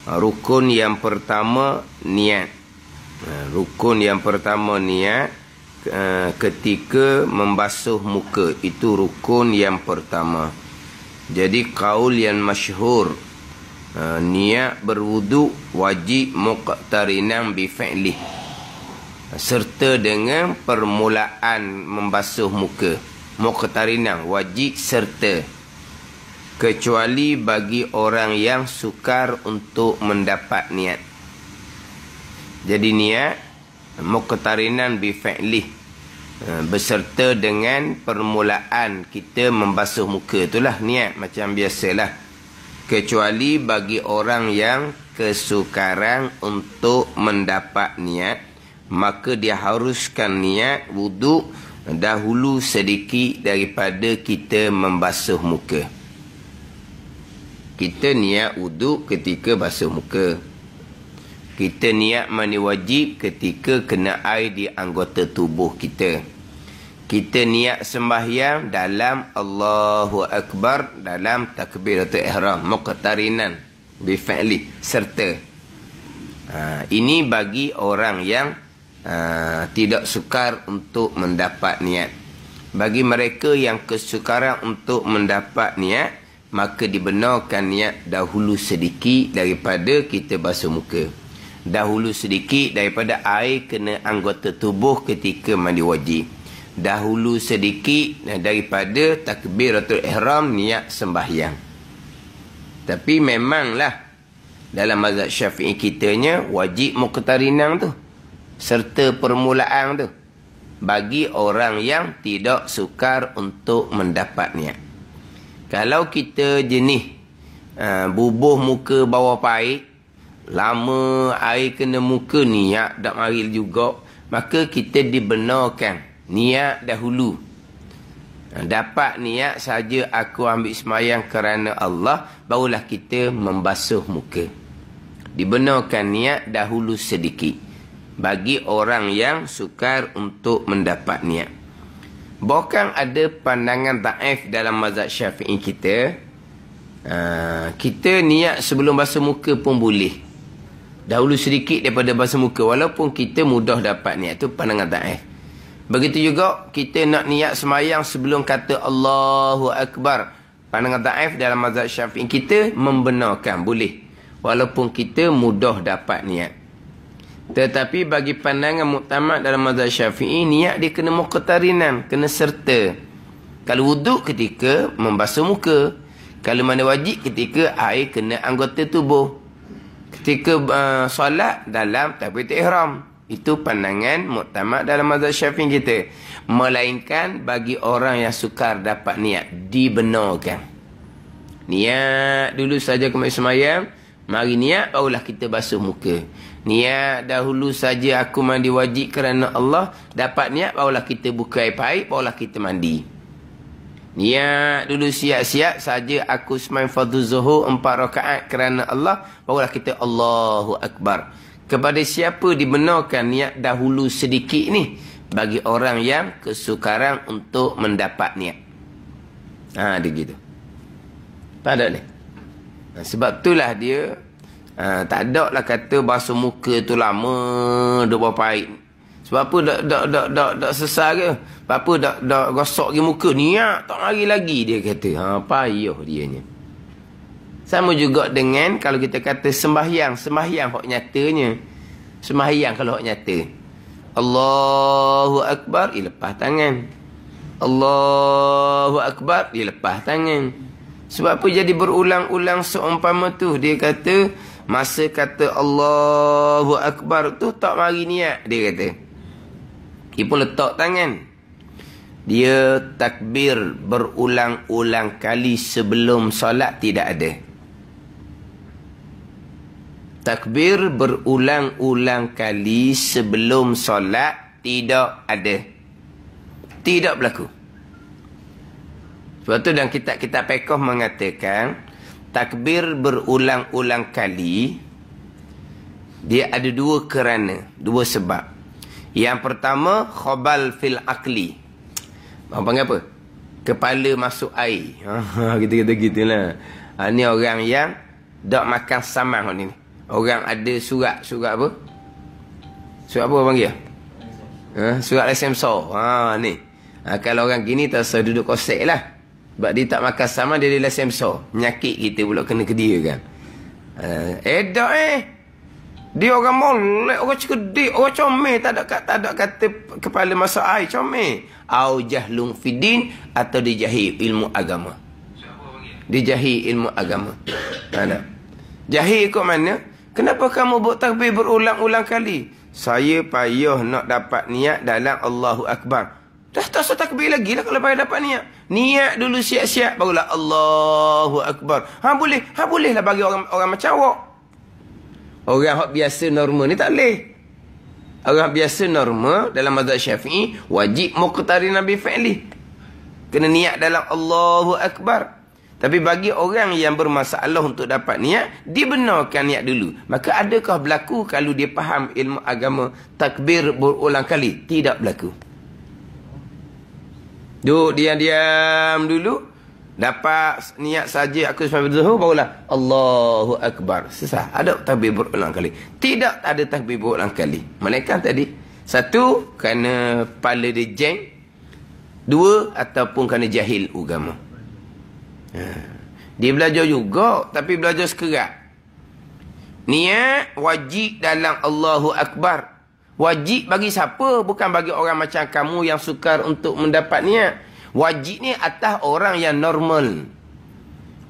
Rukun yang pertama niat. Rukun yang pertama niat ketika membasuh muka. Itu rukun yang pertama. Jadi qaul yang masyhur, niat berwudu wajib muqtarinan bi fi'lih, serta dengan permulaan membasuh muka. Muqtarinan wajib serta, kecuali bagi orang yang sukar untuk mendapat niat. Jadi niat muqtarinan bi fi'lih, beserta dengan permulaan kita membasuh muka, itulah niat macam biasalah. Kecuali bagi orang yang kesukaran untuk mendapat niat, maka dia haruskan niat wudu dahulu sedikit daripada kita membasuh muka. Kita niat wudu ketika basuh muka. Kita niat mandi wajib ketika kena air di anggota tubuh kita. Kita niat sembahyang dalam Allahu Akbar, dalam takbiratul ihram, muqtarinan bi fi'li, serta. Ini bagi orang yang tidak sukar untuk mendapat niat. Bagi mereka yang kesukaran untuk mendapat niat, maka dibenarkan niat dahulu sedikit daripada kita basuh muka. Dahulu sedikit daripada air kena anggota tubuh ketika mandi wajib. Dahulu sedikit daripada takbiratul ihram, niat sembahyang. Tapi memanglah dalam mazhab Syafi'i kitanya wajib muqtarinan tu, serta permulaan tu, bagi orang yang tidak sukar untuk mendapat niat. Kalau kita jenis bubuh muka bawah paik, lama air kena muka, niat tak mari juga, maka kita dibenarkan niat dahulu. Dapat niat saja aku ambil sembahyang kerana Allah, barulah kita membasuh muka. Dibenarkan niat dahulu sedikit bagi orang yang sukar untuk mendapat niat. Bahkan ada pandangan daif dalam mazhab Syafi'i kita, kita niat sebelum basuh muka pun boleh, dahulu sedikit daripada basuh muka, walaupun kita mudah dapat niat. Itu pandangan daif. Begitu juga kita nak niat semayang sebelum kata Allahu Akbar. Pandangan daif dalam mazhab Syafi'i kita membenarkan boleh, walaupun kita mudah dapat niat. Tetapi bagi pandangan muktamad dalam mazhab Syafi'i, niat dia kena muqtarinan, kena serta. Kalau wuduk ketika membasuh muka, kalau mandi wajib ketika air kena anggota tubuh, ketika solat dalam takbiratul ihram. Itu pandangan muktamad dalam mazhab Syafi'i kita. Melainkan bagi orang yang sukar dapat niat, dibenarkan. Niat dulu saja kemai semayang, mari niat barulah kita basuh muka. Niat dahulu saja aku mandi wajib kerana Allah, dapat niat barulah kita buka air paip, barulah kita mandi. Niat dulu siap-siap saja aku semain fardhu zuhur 4 rakaat kerana Allah, barulah kita Allahu Akbar. Kepada siapa dibenarkan niat dahulu sedikit ni? Bagi orang yang kesukaran untuk mendapat niat. Dia gitu. Tak ada ni. Sebab itulah dia tak ada lah kata basuh muka tu lama duk berpaik. Sebab apa dak sesar ke? Sebab apa dak gosok ke muka, niat tak mari lagi, dia kata. Payah dianya. Sama juga dengan kalau kita kata sembahyang. Sembahyang hak nyatanya. Sembahyang kalau hak nyata. Allahu Akbar, dia lepas tangan. Allahu Akbar, dia lepas tangan. Sebab apa jadi berulang-ulang seumpama tu? Dia kata, masa kata Allahu Akbar tu tak mari niat, dia kata. Dia pun letak tangan. Dia takbir berulang-ulang kali sebelum solat, tidak ada. Takbir berulang-ulang kali sebelum solat tidak ada. Tidak berlaku. Sebab tu dalam kitab-kitab fiqh mengatakan takbir berulang-ulang kali dia ada dua kerana, dua sebab. Yang pertama, khabal fil aqli. Abang panggil apa? Kepala masuk air. Kita kata gitulah. Ni orang yang tak makan samang ni. Orang ada surat apa? Surat apa panggil? Surat lesen besar. Ni. Kalau orang gini tak usah duduk kosek lah. Sebab dia tak makan sama, dia ada lesen besar. Menyakit kita pula kena ke dia kan. Dia orang molek, orang cerdik, orang comel, tak ada kata kepala masuk air, comel. Au jahlun fidin, atau dia jahil ilmu agama. Dia jahil ilmu agama. Mana? Jahil ikut mana? Kenapa kamu buat takbir berulang-ulang kali? Saya payah nak dapat niat dalam Allahu Akbar. Dah tak usah takbir lagi lah kalau payah dapat niat. Niat dulu siap-siap, barulah Allahu Akbar. Boleh lah bagi orang macam awak. Orang yang biasa normal ni tak boleh. Orang biasa normal dalam mazhab Syafi'i wajib muqtari nabi fi'li. Kena niat dalam Allahu Akbar. Tapi bagi orang yang bermasalah untuk dapat niat, dibenarkan niat dulu. Maka adakah berlaku kalau dia faham ilmu agama takbir berulang kali? Tidak berlaku. Duduk diam-diam dulu. Dapat niat saja aku sampai berzuhur, barulah Allahu Akbar. Sesah. Ada takbir berulang kali? Tidak ada takbir berulang kali. Melainkan tadi, satu, kerana kepala dia jeng. Dua, ataupun kerana jahil agama. Dia belajar juga, tapi belajar sekerat. Niat wajib dalam Allahu Akbar. Wajib bagi siapa? Bukan bagi orang macam kamu yang sukar untuk mendapat niat. Wajib ni atas orang yang normal.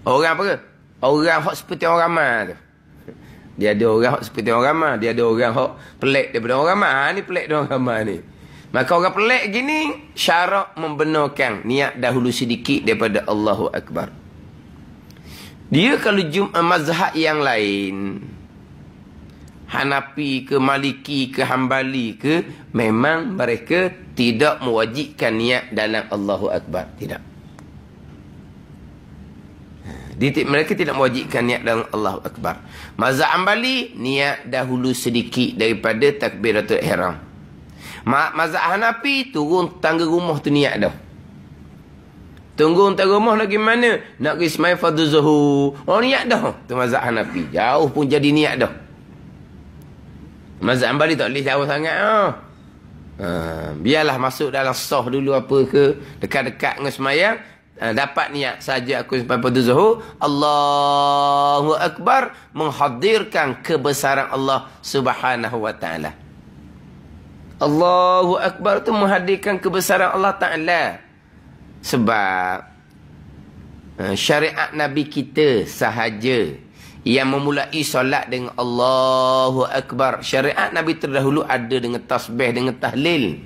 Orang apa? Orang hok seperti orang ramai tu. Dia ada orang hok seperti orang ramai. Dia ada orang hok pelik daripada orang ramai. Ni pelik daripada orang ramai ni. Maka orang pelik gini, syarak membenarkan niat dahulu sedikit daripada Allahu Akbar. Dia kalau mazhab yang lain, Hanafi ke, Maliki ke, Hambali ke, memang mereka tidak mewajibkan niat dalam Allahu Akbar. Tidak. Mereka tidak mewajibkan niat dalam Allahu Akbar. Mazhab Hambali, niat dahulu sedikit daripada takbiratul ihram. Mazhab Hanafi, turun tangga rumah tu niat dah. Tunggu tangga rumah lagi mana? Nak pergi sembahyang fardhu zuhur. Niat dah. Tu mazhab Hanafi. Jauh pun jadi niat dah. Mazhab Hambali tak boleh jauh sangat. Biarlah masuk dalam sah dulu apa ke, dekat-dekat dengan sembahyang, dapat niat saja aku sampai pada zuhur, Allahu Akbar, menghadirkan kebesaran Allah Subhanahu wa taala. Allahu Akbar tu menghadirkan kebesaran Allah Taala. Sebab syariat Nabi kita sahaja yang memulai solat dengan Allahu Akbar. Syariat Nabi terdahulu ada dengan tasbih, dengan tahlil.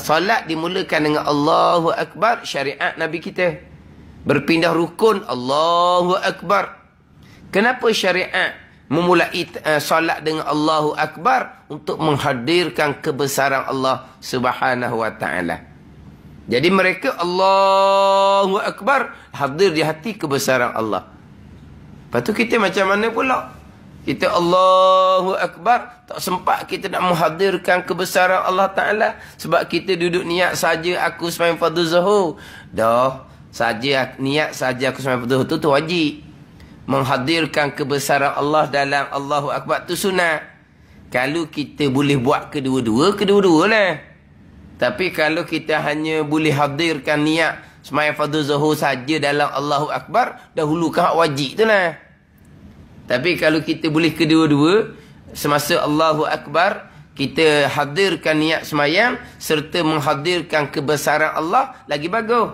Solat dimulakan dengan Allahu Akbar. Syariat Nabi kita berpindah rukun Allahu Akbar. Kenapa syariat memulai solat dengan Allahu Akbar? Untuk menghadirkan kebesaran Allah Subhanahu wa taala. Jadi mereka Allahu Akbar, hadir di hati kebesaran Allah. Lepas tu kita macam mana pula? Kita Allahu Akbar, tak sempat kita nak menghadirkan kebesaran Allah Ta'ala. Sebab kita duduk niat saja aku sembahyang fardhu zuhur. Dah, saja niat saja aku sembahyang fardhu zuhur tu wajib. Menghadirkan kebesaran Allah dalam Allahu Akbar tu sunat. Kalau kita boleh buat kedua-dua, kedua-dua lah. Tapi kalau kita hanya boleh hadirkan niat sembahyang fardhu zuhur saja dalam Allahu Akbar, dahulukan hak wajib tu lah. Tapi kalau kita boleh kedua-dua, semasa Allahu Akbar, kita hadirkan niat sembahyang serta menghadirkan kebesaran Allah, lagi bagus.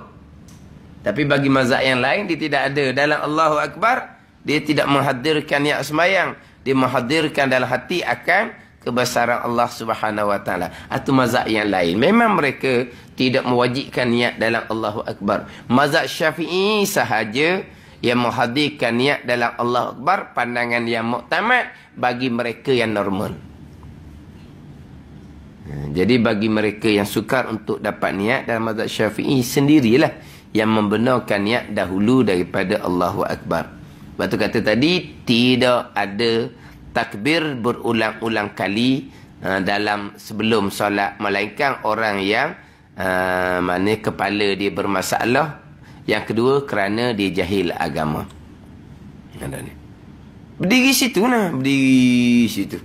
Tapi bagi mazhab yang lain, dia tidak ada. Dalam Allahu Akbar, dia tidak menghadirkan niat sembahyang. Dia menghadirkan dalam hati akan kebesaran Allah Subhanahu wa taala. Atau mazhab yang lain, memang mereka tidak mewajibkan niat dalam Allahu Akbar. Mazhab Syafi'i sahaja yang menghadirkan niat dalam Allahu Akbar, pandangan yang muktamad bagi mereka yang normal. Jadi bagi mereka yang sukar untuk dapat niat dalam mazhab Syafi'i, sendirilah yang membenarkan niat dahulu daripada Allahu Akbar. Sebab tu kata tadi, tidak ada takbir berulang-ulang kali dalam sebelum solat, melainkan orang yang mana kepala dia bermasalah. Yang kedua, kerana dia jahil agama. Berdiri situ lah. Berdiri situ.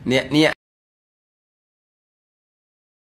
Niat-niat